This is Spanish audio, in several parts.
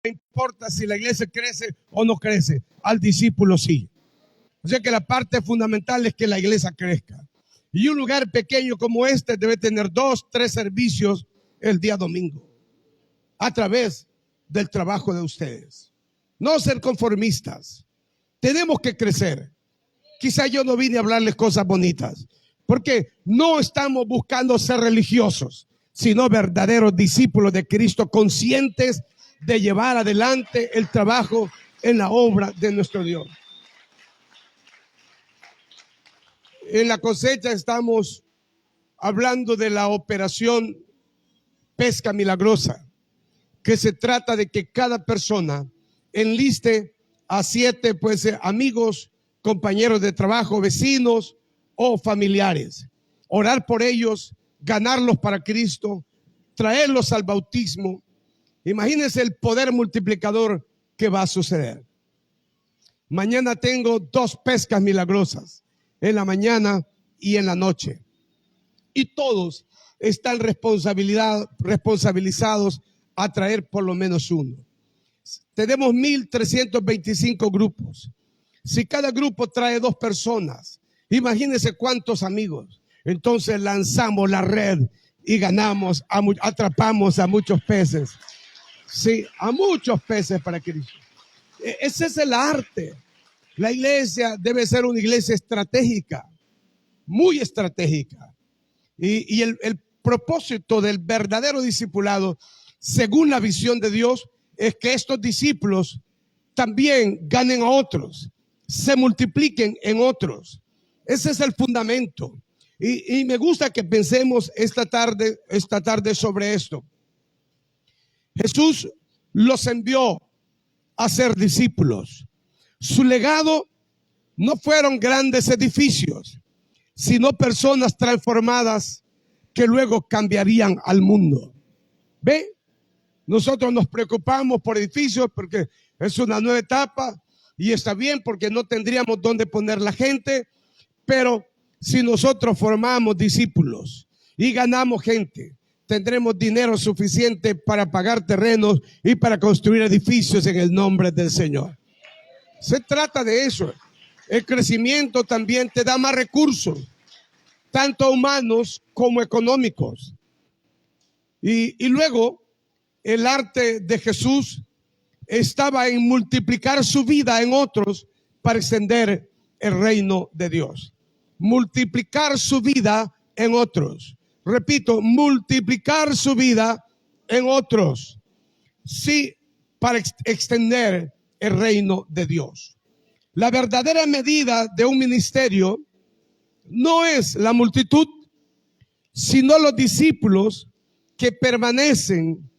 importa si la iglesia crece o no crece, al discípulo sí. O sea que la parte fundamental es que la iglesia crezca. Y un lugar pequeño como este debe tener 2, 3 servicios el día domingo, a través del trabajo de ustedes. No ser conformistas. Tenemos que crecer. Quizá yo no vine a hablarles cosas bonitas, porque no estamos buscando ser religiosos, sino verdaderos discípulos de Cristo, conscientes de llevar adelante el trabajo en la obra de nuestro Dios. En la cosecha estamos hablando de la operación Pesca Milagrosa, que se trata de que cada persona enliste a 7 amigos, compañeros de trabajo, vecinos o familiares. Orar por ellos, ganarlos para Cristo, traerlos al bautismo. Imagínense el poder multiplicador que va a suceder. Mañana tengo 2 pescas milagrosas, en la mañana y en la noche. Y todos están responsabilizados a traer por lo menos uno. Tenemos 1,325 grupos. Si cada grupo trae 2 personas, imagínense cuántos amigos. Entonces lanzamos la red y ganamos, atrapamos a muchos peces. Sí, a muchos peces para Cristo. Ese es el arte. La iglesia debe ser una iglesia estratégica, muy estratégica. Y el propósito del verdadero discipulado, según la visión de Dios, es que estos discípulos también ganen a otros, se multipliquen en otros. Ese es el fundamento. Y me gusta que pensemos esta tarde sobre esto. Jesús los envió a ser discípulos. Su legado no fueron grandes edificios, sino personas transformadas que luego cambiarían al mundo. ¿Ve? Nosotros nos preocupamos por edificios porque es una nueva etapa y está bien porque no tendríamos dónde poner la gente, pero si nosotros formamos discípulos y ganamos gente, tendremos dinero suficiente para pagar terrenos y para construir edificios en el nombre del Señor. Se trata de eso. El crecimiento también te da más recursos, tanto humanos como económicos. Y luego, el arte de Jesús estaba en multiplicar su vida en otros para extender el reino de Dios. Multiplicar su vida en otros. Repito, multiplicar su vida en otros. Sí, para extender el reino de Dios. La verdadera medida de un ministerio no es la multitud, sino los discípulos que permanecen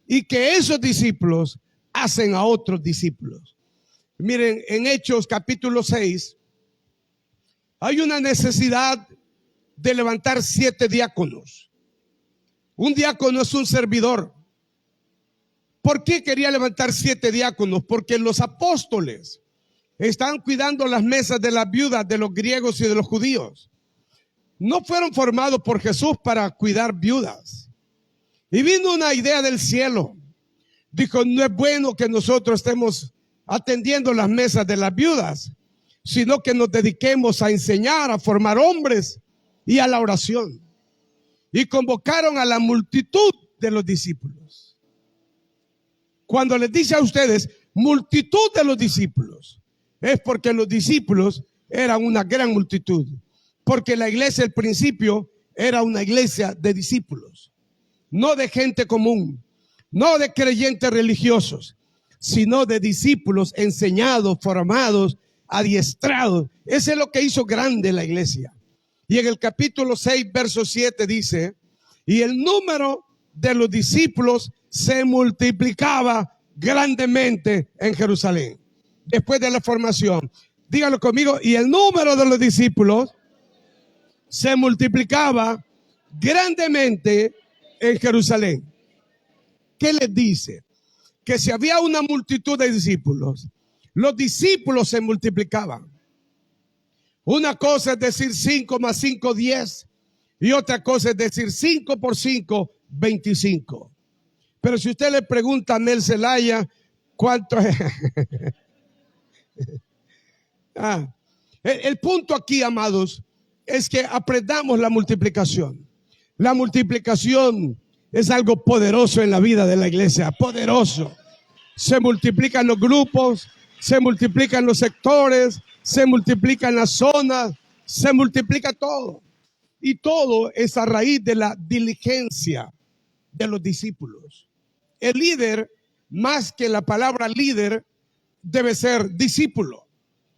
y que esos discípulos hacen a otros discípulos. Miren, en Hechos capítulo 6 hay una necesidad de levantar 7 diáconos. Un diácono es un servidor. ¿Por qué quería levantar 7 diáconos? Porque los apóstoles están cuidando las mesas de las viudas de los griegos y de los judíos. No fueron formados por Jesús para cuidar viudas. Y vino una idea del cielo. Dijo, no es bueno que nosotros estemos atendiendo las mesas de las viudas, sino que nos dediquemos a enseñar, a formar hombres y a la oración. Y convocaron a la multitud de los discípulos. Cuando les dice a ustedes multitud de los discípulos, es porque los discípulos eran una gran multitud. Porque la iglesia al principio era una iglesia de discípulos, no de gente común, no de creyentes religiosos, sino de discípulos enseñados, formados, adiestrados. Eso es lo que hizo grande la iglesia. Y en el capítulo 6, verso 7 dice, y el número de los discípulos se multiplicaba grandemente en Jerusalén. Después de la formación, dígalo conmigo, y el número de los discípulos se multiplicaba grandemente en Jerusalén. ¿Qué les dice? Que si había una multitud de discípulos, los discípulos se multiplicaban. Una cosa es decir 5 más 5, 10. Y otra cosa es decir 5 por 5, 25. Pero si usted le pregunta a Mel Zelaya, ¿Cuánto es? El punto aquí, amados, es que aprendamos la multiplicación. La multiplicación es algo poderoso en la vida de la iglesia, poderoso. Se multiplican los grupos, se multiplican los sectores, se multiplican las zonas, se multiplica todo. Y todo es a raíz de la diligencia de los discípulos. El líder, más que la palabra líder, debe ser discípulo.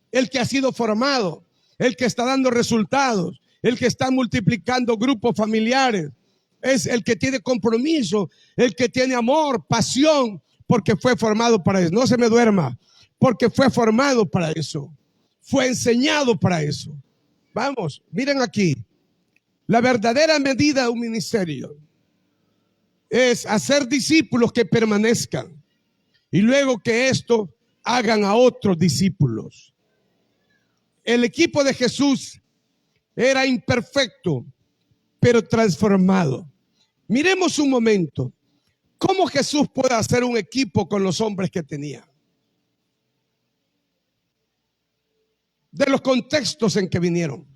El que ha sido formado, el que está dando resultados, el que está multiplicando grupos familiares, es el que tiene compromiso, el que tiene amor, pasión, porque fue formado para eso. No se me duerma, porque fue formado para eso, fue enseñado para eso. Vamos, miren aquí, la verdadera medida de un ministerio es hacer discípulos que permanezcan y luego que esto hagan a otros discípulos. El equipo de Jesús era imperfecto, pero transformado. Miremos un momento cómo Jesús puede hacer un equipo con los hombres que tenía, de los contextos en que vinieron.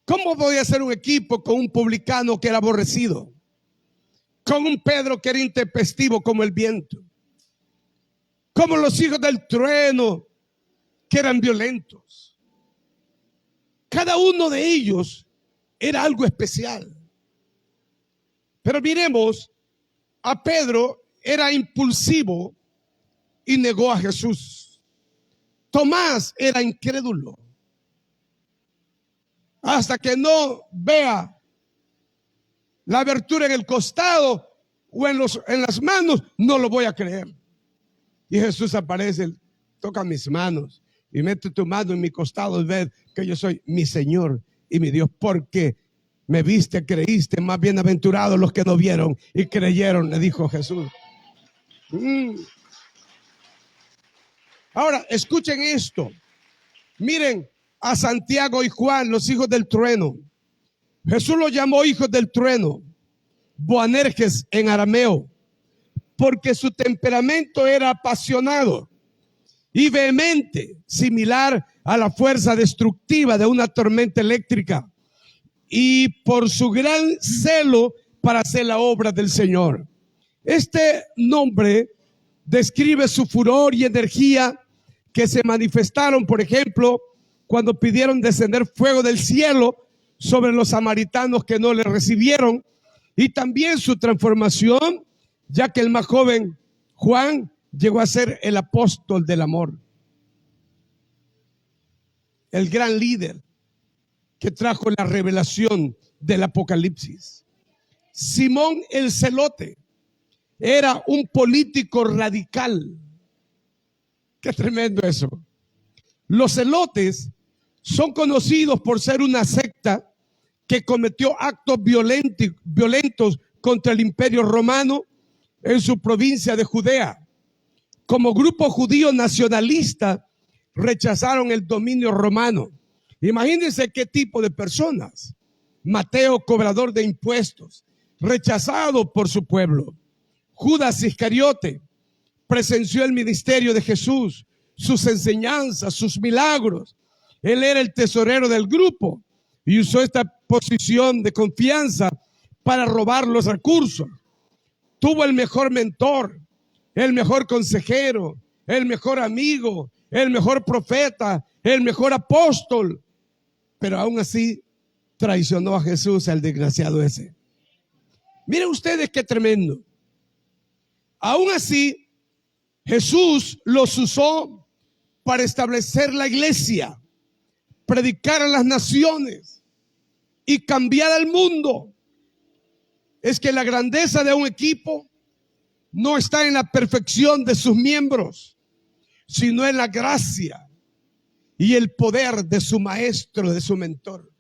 ¿Cómo podía hacer un equipo con un publicano que era aborrecido, con un Pedro que era intempestivo como el viento, como los hijos del trueno que eran violentos? Cada uno de ellos era algo especial. Pero miremos, a Pedro era impulsivo y negó a Jesús. Tomás era incrédulo. Hasta que no vea la abertura en el costado o en las manos, no lo voy a creer. Y Jesús aparece, toca mis manos y mete tu mano en mi costado y ve que yo soy mi Señor y mi Dios, porque me viste, creíste. Más bienaventurados los que no vieron y creyeron, le dijo Jesús. Ahora, escuchen esto. Miren a Santiago y Juan, los hijos del trueno. Jesús los llamó hijos del trueno, Boanerges en arameo, porque su temperamento era apasionado y vehemente, similar a la fuerza destructiva de una tormenta eléctrica, y por su gran celo para hacer la obra del Señor. Este nombre describe su furor y energía que se manifestaron, por ejemplo, cuando pidieron descender fuego del cielo sobre los samaritanos que no le recibieron, y también su transformación, ya que el más joven, Juan, llegó a ser el apóstol del amor, el gran líder que trajo la revelación del Apocalipsis. Simón el Celote era un político radical. Qué tremendo eso. Los celotes son conocidos por ser una secta que cometió actos violentos contra el Imperio Romano en su provincia de Judea. Como grupo judío nacionalista, rechazaron el dominio romano. Imagínense qué tipo de personas. Mateo, cobrador de impuestos, rechazado por su pueblo. Judas Iscariote presenció el ministerio de Jesús, sus enseñanzas, sus milagros. Él era el tesorero del grupo y usó esta posición de confianza para robar los recursos. Tuvo el mejor mentor, el mejor consejero, el mejor amigo, el mejor profeta, el mejor apóstol, pero aún así traicionó a Jesús, al desgraciado ese. Miren ustedes qué tremendo. Aún así, Jesús los usó para establecer la iglesia, predicar a las naciones y cambiar al mundo. Es que la grandeza de un equipo no está en la perfección de sus miembros, sino en la gracia y el poder de su maestro, de su mentor.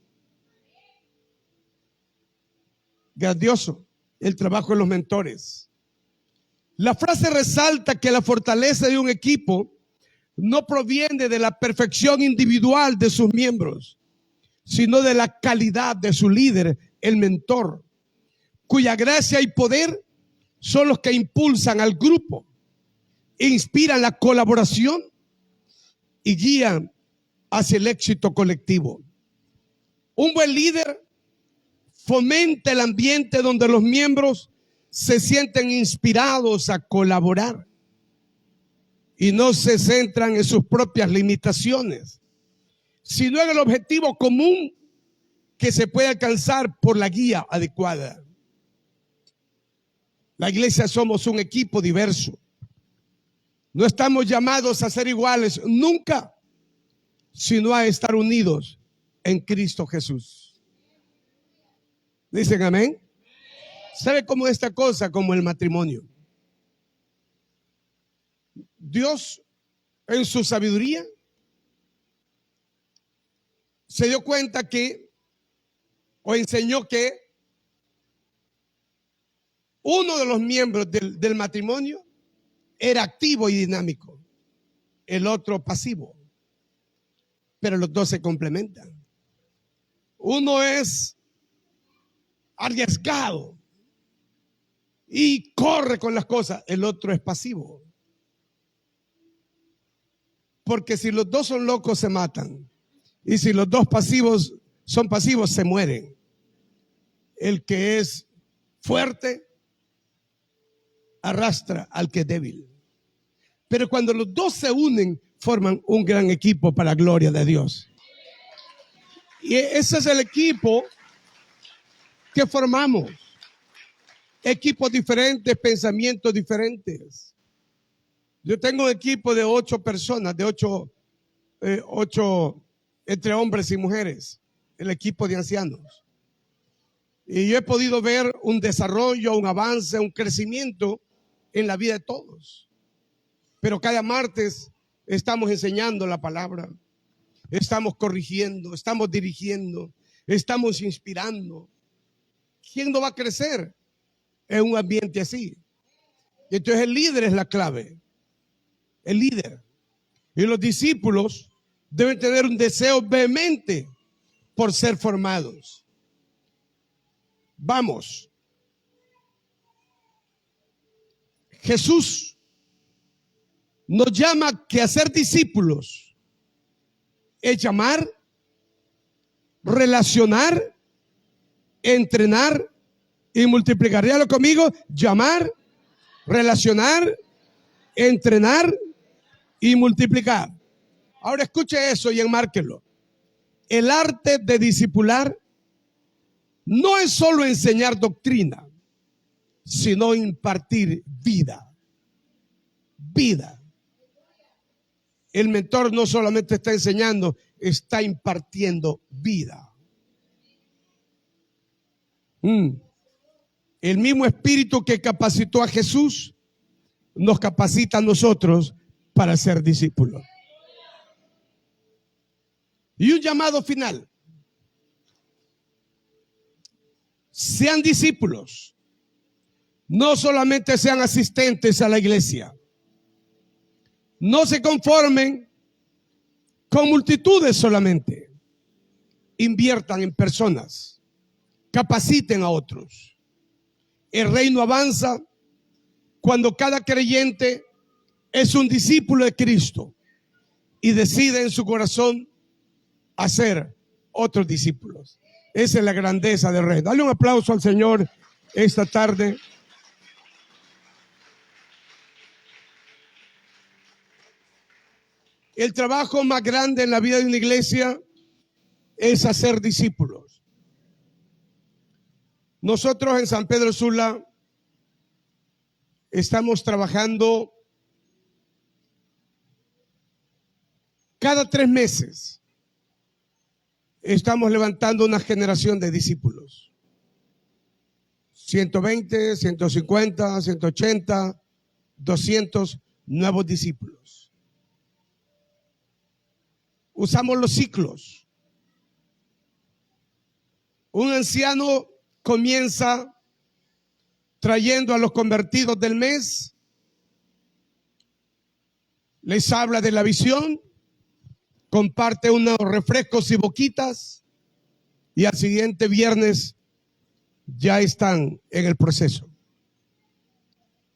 Grandioso el trabajo de los mentores. La frase resalta que la fortaleza de un equipo no proviene de la perfección individual de sus miembros, sino de la calidad de su líder, el mentor, cuya gracia y poder son los que impulsan al grupo inspiran la colaboración y guían hacia el éxito colectivo. Un buen líder fomenta el ambiente donde los miembros se sienten inspirados a colaborar y no se centran en sus propias limitaciones, sino en el objetivo común que se puede alcanzar por la guía adecuada. La iglesia somos un equipo diverso. No estamos llamados a ser iguales nunca, sino a estar unidos en Cristo Jesús. ¿Dicen amén? ¿Sabe cómo esta cosa? Como el matrimonio. Dios, en su sabiduría, se dio cuenta que, o enseñó que, uno de los miembros del matrimonio era activo y dinámico, el otro pasivo, pero los dos se complementan. Uno es arriesgado y corre con las cosas, el otro es pasivo. Porque si los dos son locos se matan, y si los dos pasivos son pasivos se mueren. El que es fuerte arrastra al que es débil. Pero cuando los dos se unen, forman un gran equipo para la gloria de Dios. Y ese es el equipo que formamos. Equipos diferentes, pensamientos diferentes. Yo tengo un equipo de 8 personas, de 8 entre hombres y mujeres, el equipo de ancianos. Y yo he podido ver un desarrollo, un avance, un crecimiento en la vida de todos. Pero cada martes estamos enseñando la palabra, estamos corrigiendo, estamos dirigiendo, estamos inspirando. ¿Quién no va a crecer en un ambiente así? Y entonces el líder es la clave, el líder. Y los discípulos deben tener un deseo vehemente por ser formados. Vamos. Jesús nos llama que hacer discípulos es llamar, relacionar, entrenar y multiplicar. Dígalo conmigo: llamar, relacionar, entrenar y multiplicar. Ahora escuche eso y enmárquelo. El arte de discipular no es solo enseñar doctrina, sino impartir vida. Vida. El mentor no solamente está enseñando, está impartiendo vida. El mismo espíritu que capacitó a Jesús nos capacita a nosotros para ser discípulos. Y un llamado final: sean discípulos, no solamente sean asistentes a la iglesia. No se conformen con multitudes solamente. Inviertan en personas, capaciten a otros. El reino avanza cuando cada creyente es un discípulo de Cristo y decide en su corazón hacer otros discípulos. Esa es la grandeza del reino. Dale un aplauso al Señor esta tarde. El trabajo más grande en la vida de una iglesia es hacer discípulos. Nosotros en San Pedro Sula estamos trabajando cada 3 meses. Estamos levantando una generación de discípulos. 120, 150, 180, 200 nuevos discípulos. Usamos los ciclos. Un anciano comienza trayendo a los convertidos del mes, les habla de la visión, comparte unos refrescos y boquitas, y al siguiente viernes ya están en el proceso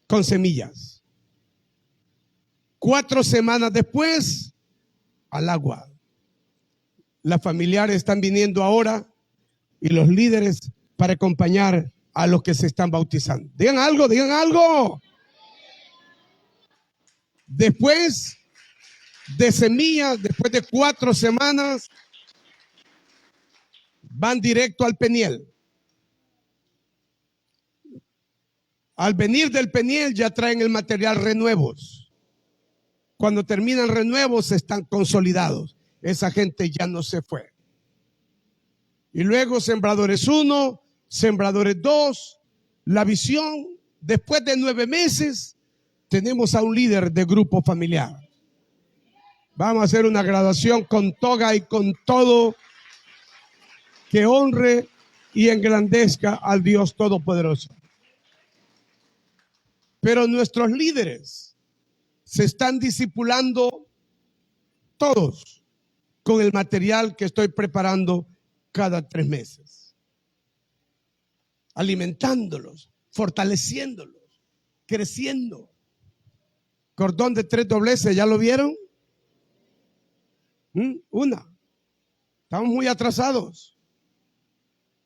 con semillas. 4 semanas después, al agua. Las familiares están viniendo ahora y los líderes para acompañar a los que se están bautizando. Digan algo, digan algo. Después de semillas, después de 4 semanas, van directo al Peniel. Al venir del Peniel ya traen el material renuevos. Cuando terminan renuevos están consolidados. Esa gente ya no se fue. Y luego Sembradores 1, Sembradores 2, la visión. Después de 9 meses tenemos a un líder de grupo familiar. Vamos a hacer una graduación con toga y con todo que honre y engrandezca al Dios Todopoderoso. Pero nuestros líderes se están discipulando todos con el material que estoy preparando cada 3 meses. Alimentándolos, fortaleciéndolos, creciendo. Cordón de 3 dobleces, ¿ya lo vieron? Una. Estamos muy atrasados.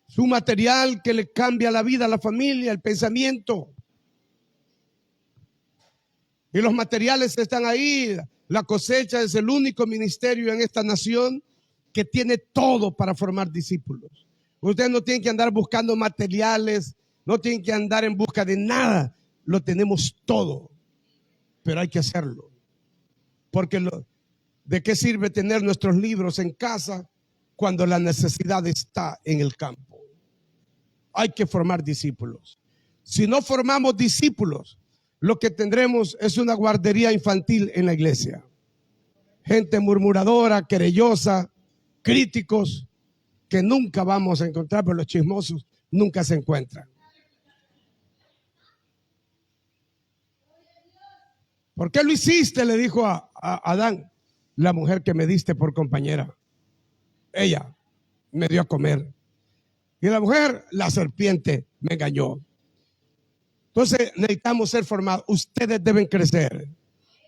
Es un material que le cambia la vida a la familia, el pensamiento. Y los materiales están ahí. La cosecha es el único ministerio en esta nación que tiene todo para formar discípulos. Ustedes no tienen que andar buscando materiales, no tienen que andar en busca de nada. Lo tenemos todo, pero hay que hacerlo. Porque ¿de qué sirve tener nuestros libros en casa cuando la necesidad está en el campo? Hay que formar discípulos. Si no formamos discípulos, lo que tendremos es una guardería infantil en la iglesia. Gente murmuradora, querellosa, críticos, que nunca vamos a encontrar, pero los chismosos nunca se encuentran. ¿Por qué lo hiciste? Le dijo a Adán, la mujer que me diste por compañera. Ella me dio a comer. Y la mujer, la serpiente, me engañó. Entonces necesitamos ser formados. Ustedes deben crecer.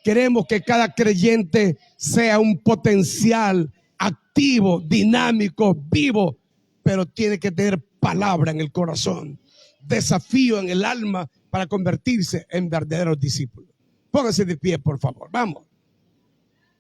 Queremos que cada creyente sea un potencial activo, dinámico, vivo, pero tiene que tener palabra en el corazón, desafío en el alma para convertirse en verdaderos discípulos. Pónganse de pie, por favor. Vamos.